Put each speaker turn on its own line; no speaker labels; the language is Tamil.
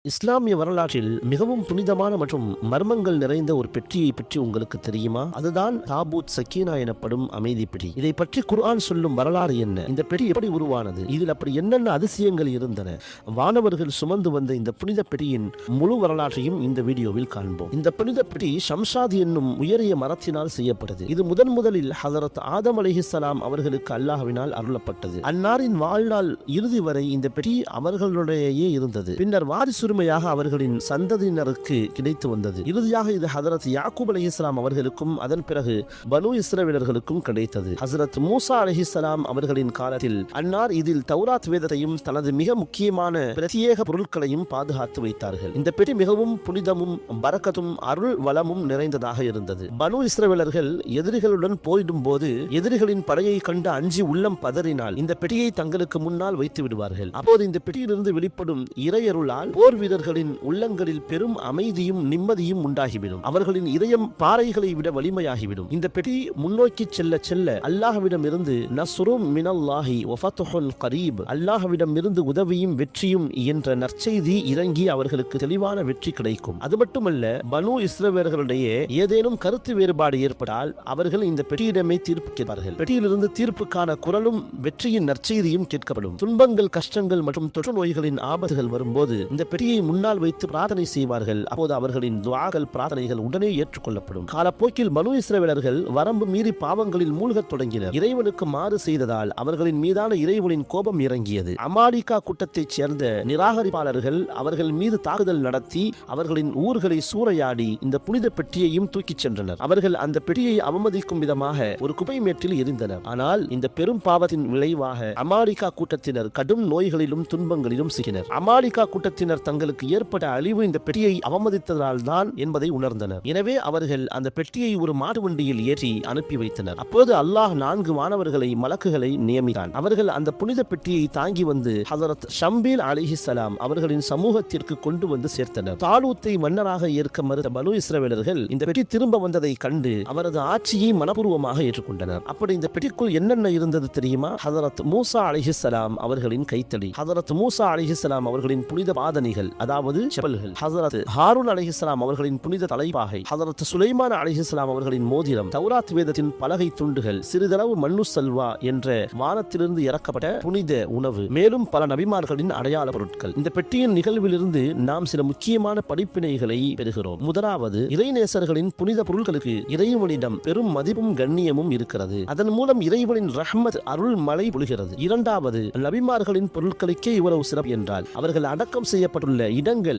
இஸ்லாமிய வரலாற்றில் மிகவும் புனிதமான மற்றும் மர்மங்கள் நிறைந்த ஒரு பெட்டியை பற்றி உங்களுக்கு தெரியுமா? அதுதான் தாபூத் சக்கீனா எனப்படும் அமைதி பெட்டி. இதை பற்றி குர்ஆன் சொல்லும் வரலாறு என்ன? இந்த பெட்டி எப்படி உருவானது? இதில் அப்படி என்னென்ன அதிசயங்கள் இருந்தன? வானவர்கள் சுமந்து வந்த இந்த புனித பெட்டியின் முழு வரலாற்றையும் இந்த வீடியோவில் காண்போம். இந்த புனித பெட்டி ஷம்ஷாத் என்னும் உயரிய மரத்தினால் செய்யப்பட்டது. இது முதலில் ஹதரத் ஆதம் அலைஹிஸ்ஸலாம் அவர்களுக்கு அல்லாஹ்வினால் அருளப்பட்டது. அன்னாரின் வாழ்நாள் இறுதி வரை இந்த பெட்டி அவர்களுடையே இருந்தது. பின்னர் வாரிசுரிமையாக அவர்களின் சந்ததியினருக்கு கிடைத்து வந்தது. இறுதியாக இது ஹதரத் யாக்கூப் அலைஹிஸ்ஸலாம் அவர்களுக்கும் அதன் பிறகு பனு இஸ்ரவேலர்களுக்கும் கிடைத்தது. ஹசரத் மூசா அலைஹிஸ்ஸலாம் அவர்களின் காலத்தில் அன்னார் இதில் தௌராத் வேதத்தையும் தனது மிக முக்கியமான பிரத்யேக பொருட்களையும் பாதுகாத்து வைத்தார்கள். இந்த பெட்டி மிகவும் புனிதமும் பரக்கத்தும் அருள் வளமும் நிறைந்ததாக இருந்தது. பனு இஸ்ரவேலர்கள் எதிரிகளுடன் போயிடும் போது எதிரிகளின் படையை கண்டு அஞ்சி உள்ளம் பதறினால் இந்த பெட்டியை தங்களுக்கு முன்னால் வைத்து விடுவார்கள். அப்போது இந்த பெட்டியிலிருந்து வெளிப்படும் இறையருளால் போர் வீரர்களின் உள்ளங்களில் பெரும் அமைதியும் நிம்மதியும் உண்டாகிவிடும். அவர்களின் இதயம் பாறைகளை விட வலிமையாகிவிடும். இந்த பெட்டி முன்னோக்கி செல்ல செல்ல அல்லாஹ்விடம் இருந்து நஸ்ரும் மினல்லாஹி வ ஃபத்ஹுன் கரீப், அல்லாஹ்விடம் இருந்து உதவியும் வெற்றியும் என்ற நற்செய்தி இறங்கி அவர்களுக்கு தெளிவான வெற்றி கிடைக்கும். அது மட்டுமல்ல, பனு இஸ்ரவேலர்களிடையே ஏதேனும் கருத்து வேறுபாடு ஏற்பட்டால் அவர்கள் இந்த பெட்டியிடமே தீர்ப்பு கேட்பார்கள். பெட்டியிலிருந்து தீர்ப்புக்கான குரலும் வெற்றியின் நற்செய்தியும் கேட்கப்படும். துன்பங்கள், கஷ்டங்கள் மற்றும் தொற்று நோய்களின் ஆபத்துகள் வரும்போது இந்த பெட்டியை முன்னால் வைத்து பிரார்த்தனை செய்வார்கள். அப்போது அவர்களின் துஆக்கள், பிரார்த்தனைகள் உடனே ஏற்றுக்கொள்ளப்படும். காலப்போக்கில் பனு இஸ்ரவேலர்கள் வரம்பு மீறி பாவங்களில் மூழ்கத் தொடங்கினர். இறைவனுக்கு மாறு செய்ததால் அவர்களின் மீதான இறைவனின் கோபம் இறங்கியது. அமாலிகா கூட்டத்தைச் சேர்ந்த நிராகரிப்பாளர்கள் அவர்கள் மீது தாக்குதல் நடத்தி அவர்களின் ஊர்களை சூறையாடி இந்த புனித பெட்டியையும் தூக்கிச் சென்றனர். அவர்கள் அந்த பெட்டியை அவமதிக்கும் விதமாக ஒரு குப்பை மேட்டில் எரிந்தனர். ஆனால் இந்த பெரும் பாவத்தின் விளைவாக அமாலிகா கூட்டத்தினர் கடும் நோய்களிலும் துன்பங்களிலும் சிக்கினர். அமாலிகா கூட்டத்தினர் தங்களுக்கு ஏற்பட்ட அழிவு இந்த பெட்டியை அவமதித்ததால் தான் என்பதை உணர்ந்தனர். எனவே அவர்கள் அந்த பெட்டியை ஒரு மாட்டு வண்டியில் ஏற்றி அனுப்பி வைத்தனர். அப்போது அல்லாஹ் 4 வானவர்களை, மலக்குகளை நியமித்தான். அவர்கள் அந்த புனித பெட்டியை தாங்கி வந்து ஹதரத் ஷம்பீல் அலைஹிஸ்ஸலாம் அவர்களின் சமூகத்திற்கு கொண்டு வந்து சேர்த்தனர். தாலூத்தை மன்னராக ஏற்க மறுத்த பனு இஸ்ரவேலர்கள் இந்த பெட்டி திரும்ப வந்ததை கண்டு அவரது ஆட்சியை மனப்பூர்வமாக ஏற்றுக்கொண்டனர். அப்படி இந்த பெட்டிக்குள் என்னென்ன இருந்தது தெரியுமா? ஹதரத் மூசா அலைஹிஸ்ஸலாம் அவர்களின் கைத்தடி, ஹதரத் மூசா அலைஹிஸ்ஸலாம் அவர்களின் புனித பாதணிகள், அதாவது செப்பல்கள், ஹதரத் ஹாரூன் அலைஹிஸ்ஸலாம் அவர்களின் புனித தலைப்பாகை, ஹதரத் சுலைமான் அலைஹிஸ்ஸலாம் அவர்களின் மோதிரம், தௌராத் வேதத்தின் பலகை துண்டுகள், சிறிதளவு மண்ணு சல்வா என்ற வானத்திலிருந்து இறக்கப்பட்ட புனித உணவு, மேலும் பல நபிமார்களின் அடையாள பொருட்கள். இந்த பெட்டியின் நிகழ்விலிருந்து நாம் சில முக்கியமான படிப்பினைகளை பெறுகிறோம். முதலாவது, இறைநேசர்களின் புனித பொருட்களுக்கு இறைவனிடம் பெரும் மதிப்பும் கண்ணியமும் இருக்கிறது. அதன் மூலம் இறைவனின் ரஹ்மத், அருள் மழை பொழிகிறது. இரண்டாவது, நபிமார்களின் பொருட்களுக்கே இவ்வளவு சிறப்பு என்றால் அவர்கள் அடக்கம் செய்யப்பட்டுள்ள இடங்கள்